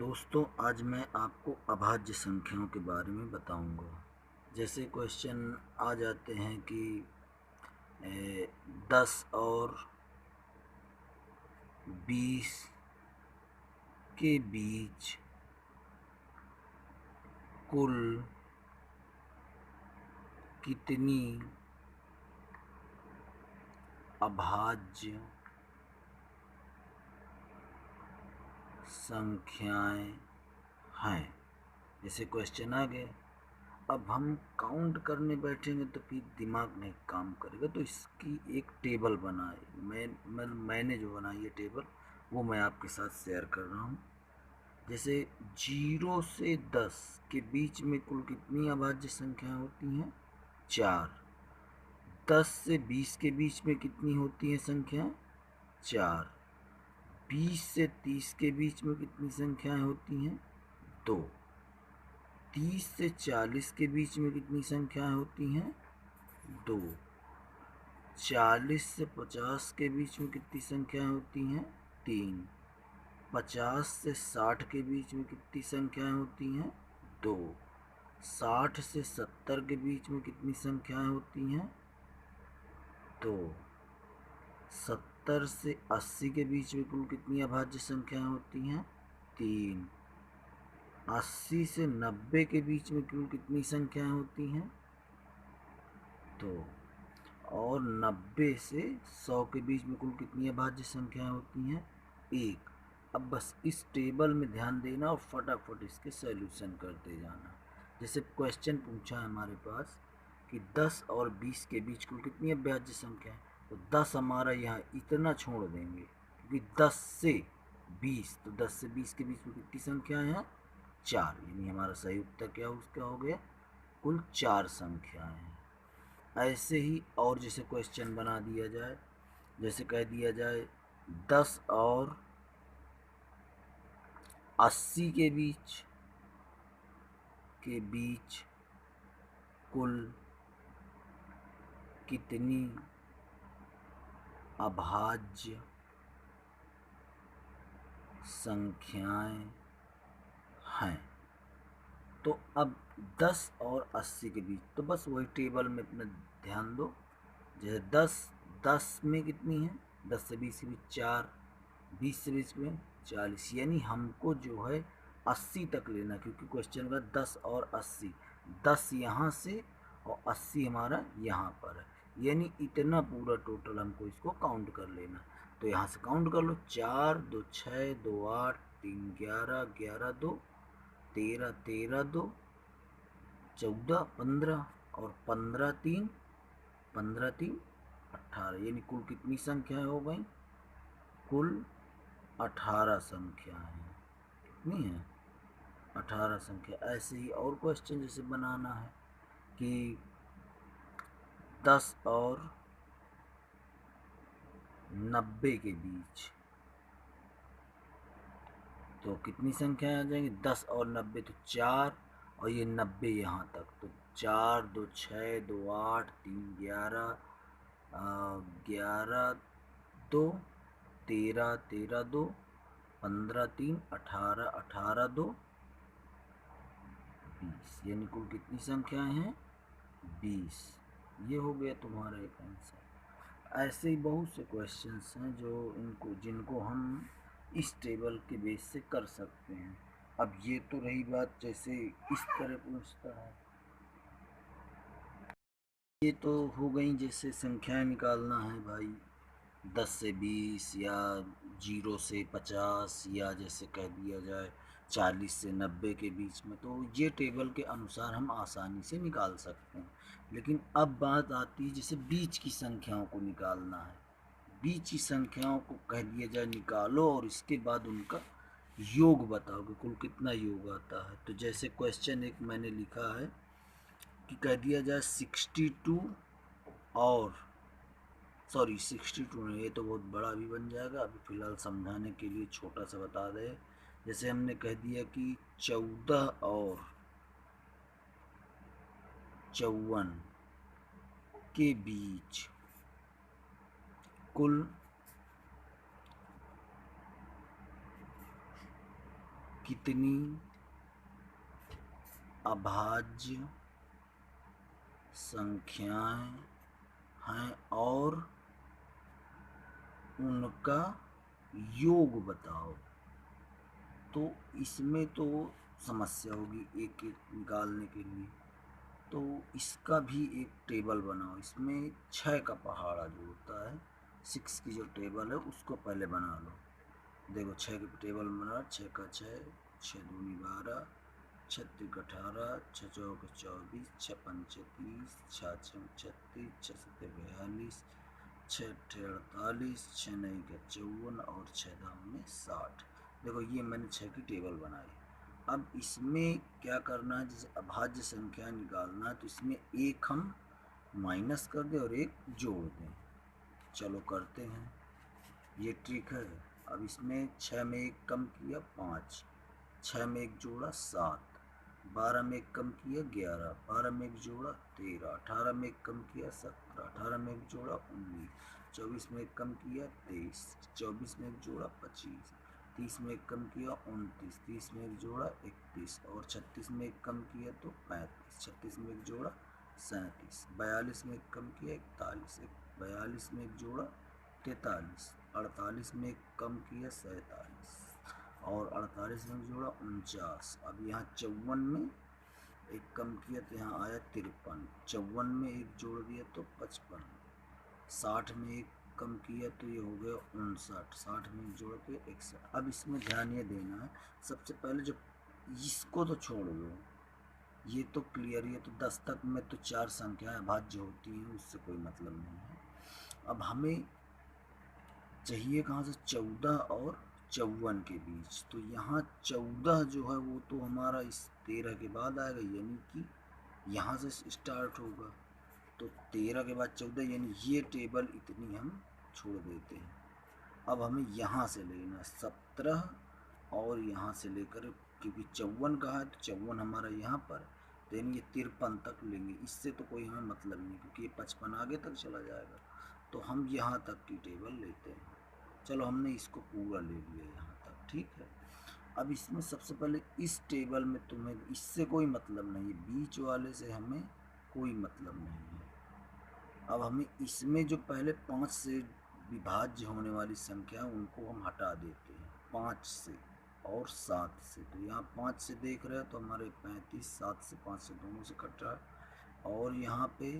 दोस्तों, आज मैं आपको अभाज्य संख्याओं के बारे में बताऊंगा। जैसे क्वेश्चन आ जाते हैं कि 10 और 20 के बीच कुल कितनी अभाज्य संख्याएं हैं। जैसे क्वेश्चन आ गए, अब हम काउंट करने बैठेंगे तो फिर दिमाग नहीं काम करेगा। तो इसकी एक टेबल बनाई मैंने जो बनाई है टेबल, वो मैं आपके साथ शेयर कर रहा हूँ। जैसे 0 से 10 के बीच में कुल कितनी अभाज्य संख्याएं होती हैं? 4। 10 से 20 के बीच में कितनी होती हैं संख्याएं? 4। 20 से 30 के बीच में कितनी संख्याएं होती हैं? 2। 30 से 40 के बीच में कितनी संख्याएं होती हैं? 2। 40 से 50 के बीच में कितनी संख्याएं होती हैं? 3। 50 से 60 के बीच में कितनी संख्याएं होती हैं? 2। 60 से 70 के बीच में कितनी संख्याएं होती हैं? 2। 70 से 80 के बीच में कुल कितनी अभाज्य संख्याएं होती हैं? 3। 80 से 90 के बीच में कुल कितनी संख्याएं होती हैं? 2। और 90 से 100 के बीच में कुल कितनी अभाज्य संख्याएं होती हैं? 1। अब बस इस टेबल में ध्यान देना और फटाफट इसके सॉल्यूशन करते जाना। जैसे क्वेश्चन पूछा है हमारे पास कि 10 और 20 के बीच कुल कितनी अभाज्य संख्या है, तो 10 हमारा यहाँ इतना छोड़ देंगे क्योंकि 10 से 20, तो 10 से 20 के बीच में कितनी संख्याएं हैं? 4। यानी हमारा सही उत्तर क्या हो गया? कुल 4 संख्याएं हैं। ऐसे ही और जैसे क्वेश्चन बना दिया जाए, जैसे कह दिया जाए 10 और 80 के बीच कुल कितनी अभाज्य संख्याएं हैं। तो अब 10 और 80 के बीच, तो बस वही टेबल में अपना ध्यान दो। जैसे 10 में कितनी है? 10 से 20 के बीच 4, 20 से 20 में 40, यानी हमको जो है 80 तक लेना, क्योंकि क्वेश्चन का 10 और 80, 10 यहाँ से और 80 हमारा यहाँ पर है, यानी इतना पूरा टोटल हमको इसको काउंट कर लेना। तो यहाँ से काउंट कर लो, 4, 2 6, 2 8, 3 11, 11 2 13, 13 2 14, 15 और 15 3, 15 3 18, यानी कुल कितनी संख्याएं हो गई? कुल 18 संख्याएं। कितनी है? 18 संख्या। ऐसे ही और क्वेश्चन जैसे बनाना है कि 10 और 90 के बीच, तो कितनी संख्याएं आ जाएंगी? 10 और 90, तो 4 और ये 90 यहाँ तक, तो 4, 2 6, 2 8, 3 11, 11 2 13, 13 2 15 3 18, 18 2 20, यानी कुल कितनी संख्याएं हैं? 20। ये हो गया तुम्हारा एक आंसर। ऐसे ही बहुत से क्वेश्चंस हैं जिनको हम इस टेबल के बेस से कर सकते हैं। अब ये तो रही बात जैसे इस तरह पूछता है, ये तो हो गई जैसे संख्याएं निकालना है भाई, 10 से 20 या 0 से 50, या जैसे कह दिया जाए 40 से 90 के बीच में, तो ये टेबल के अनुसार हम आसानी से निकाल सकते हैं। लेकिन अब बात आती है जैसे बीच की संख्याओं को निकालना है। बीच की संख्याओं को कह दिया जाए निकालो और इसके बाद उनका योग बताओ कि कुल कितना योग आता है। तो जैसे क्वेश्चन एक मैंने लिखा है कि कह दिया जाए 62 और 62 नहीं, ये तो बहुत बड़ा भी बन जाएगा, अभी फ़िलहाल समझाने के लिए छोटा सा बता दें। जैसे हमने कह दिया कि 14 और 54 के बीच कुल कितनी अभाज्य संख्याएं हैं और उनका योग बताओ। तो इसमें तो समस्या होगी एक एक निकालने के लिए, तो इसका भी एक टेबल बनाओ। इसमें 6 का पहाड़ा जो होता है, 6 की जो टेबल है उसको पहले बना लो। देखो 6 की टेबल बना, 6 का 6, 6 दूनी 12, 6 तिक 18, 6 चौक 24, 6 पंचे 30, 6 छः 36, 6 सत्ते 42, 6 अट्ठे 48, 6 नई का 54 और 6 दाम में 60। देखो ये मैंने 6 की टेबल बनाई। अब इसमें क्या करना है, जैसे अभाज्य संख्या निकालना है तो इसमें एक हम माइनस कर दें और एक जोड़ दें। चलो करते हैं, ये ट्रिक है। अब इसमें 6 में एक कम किया 5, 6 में एक जोड़ा 7, 12 में एक कम किया 11, 12 में एक जोड़ा 13, 18 में एक कम किया 17, 18 में एक जोड़ा 19, 24 में एक कम किया 23, 24 में एक जोड़ा 25, 30 में एक कम किया 29, 30 में एक जोड़ा 31 और 36 में एक कम किया तो 35, 36 में एक जोड़ा 37, 42 में एक कम किया 41, 42 में एक जोड़ा 43, 48 में एक कम किया 47 और 48 में एक जोड़ा 49। अब यहाँ 54 में एक कम किया तो यहाँ आया 53, 54 में एक जोड़ दिया तो 55, 60 में एक कम किया तो ये हो गया 59, 60 में एक जोड़ के 61। अब इसमें ध्यान ये देना है, सबसे पहले जो इसको तो छोड़ दो, ये तो क्लियर, ये तो 10 तक में तो 4 संख्याएं अभाज्य होती हैं, उससे कोई मतलब नहीं है। अब हमें चाहिए कहाँ से, 14 और 54 के बीच। तो यहाँ 14 जो है वो तो हमारा इस 13 के बाद आएगा, यानी कि यहाँ से स्टार्ट होगा। तो 13 के बाद 14, यानी ये टेबल इतनी हम छोड़ देते हैं। अब हमें यहाँ से लेना 17 और यहाँ से लेकर, क्योंकि 54 कहा है तो 54 हमारा यहाँ पर, तो यानी ये 53 तक लेंगे। इससे तो कोई हमें मतलब नहीं, क्योंकि ये 55 आगे तक चला जाएगा। तो हम यहाँ तक की टेबल लेते हैं। चलो हमने इसको पूरा ले लिया यहाँ तक, ठीक है। अब इसमें सबसे पहले इस टेबल में तुम्हें इससे कोई मतलब नहीं है, बीच वाले से हमें कोई मतलब नहीं है। अब हमें इसमें जो पहले 5 से विभाज्य होने वाली संख्या उनको हम हटा देते हैं, 5 से और 7 से। तो यहाँ 5 से देख रहे हैं तो हमारे 35, 7 से 5 से दोनों से कट रहा है और यहाँ पे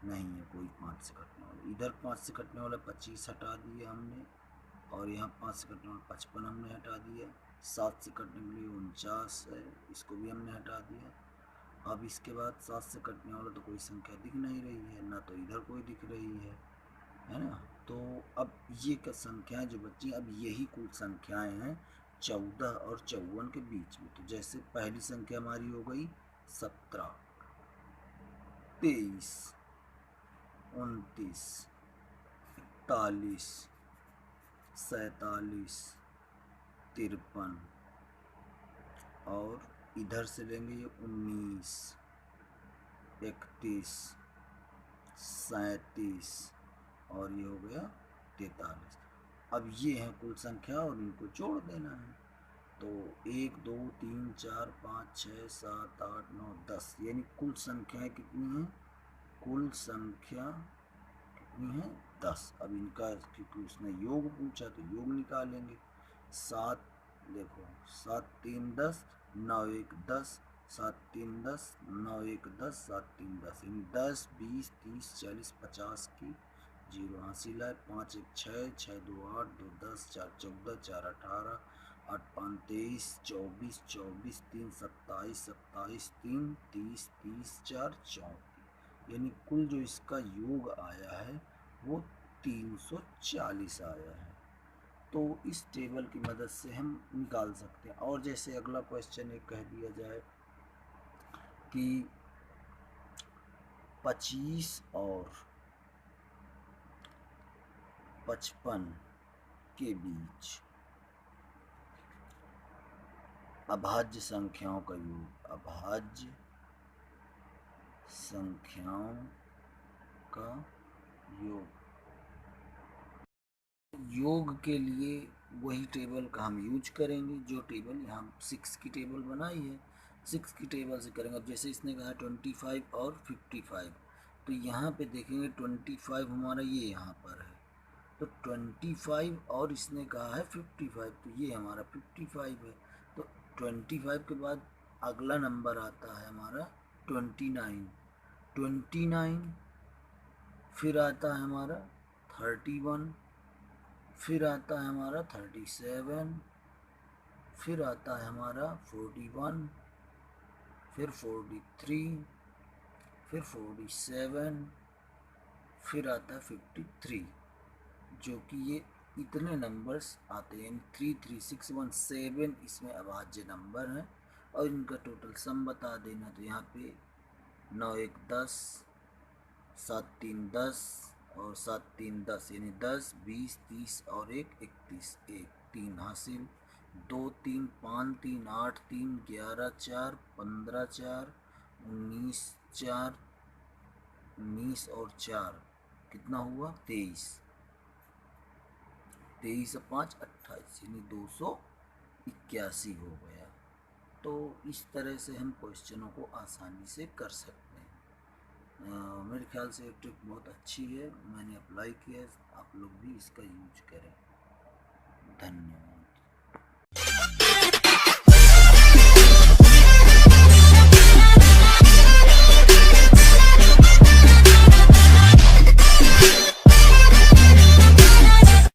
नहीं है कोई 5 से कटने वाला। इधर 5 से कटने वाला 25 हटा दिया हमने और यहाँ 5 से कटने वाला 55 हमने हटा दिया। 7 से कटने के लिए 49 है, इसको भी हमने हटा दिया। अब इसके बाद 7 से कटने वाला तो कोई संख्या दिख नहीं रही है, ना तो इधर कोई दिख रही है ना। तो अब ये क्या संख्याएं जो बची, अब यही कुल संख्याएं हैं 14 और 54 के बीच में। तो जैसे पहली संख्या हमारी हो गई 17, 23, 29, 41, 47, 53 और इधर से लेंगे ये 19, 31, 37 और ये हो गया 43। अब ये है कुल संख्या और इनको जोड़ देना है। तो 1 2 3 4 5 6 7 8 9 10, यानी कुल संख्याएं कितनी हैं, कुल संख्या कितनी है 10। अब इनका क्योंकि उसने योग पूछा तो योग निकालेंगे। 7 देखो 7 3 10, 9 1 10, 7 3 10, 9 1 10, 7 3 10, इन 10 20 30 40 50 की जीरो हासिल है। 5 1 6, 6 2 8, 2 10, 4 14, 4 18, 8 5 23, 24 24 3 27, 27 3 30, 30 4 34, यानी कुल जो इसका योग आया है वो 340 आया है। तो इस टेबल की मदद से हम निकाल सकते हैं। और जैसे अगला क्वेश्चन एक कह दिया जाए कि 25 और 55 के बीच अभाज्य संख्याओं का योग, अभाज्य संख्याओं का योग। योग के लिए वही टेबल का हम यूज करेंगे, जो टेबल यहाँ 6 की टेबल बनाई है 6 की टेबल से करेंगे। अब जैसे इसने कहा 25 और 55, तो यहाँ पे देखेंगे 25 हमारा ये यहाँ पर है, तो 25 और इसने कहा है 55, तो ये हमारा 55 है। तो 25 के बाद अगला नंबर आता है हमारा 29, 29 फिर आता है हमारा 31, फिर आता है हमारा 37, फिर आता है हमारा 41, फिर 43, फिर 47, फिर आता है 53, जो कि ये इतने नंबर्स आते हैं, 33617 इसमें अभाज्य नंबर हैं और इनका टोटल सम बता देना। तो यहाँ पे 9 1 10, 7 3 10 और 7 3 10, यानी 10 20 30 और 1 31, 1 3 हासिल, 2 3 5 3 8 3 11 4 15 4 19 4 19 और 4 कितना हुआ 23, 23 और 5 28, यानी 281 हो गया। तो इस तरह से हम क्वेश्चनों को आसानी से कर सकते हैं। मेरे ख्याल से ये ट्रिक बहुत अच्छी है, मैंने अप्लाई किया है, आप लोग भी इसका यूज करें। धन्यवाद।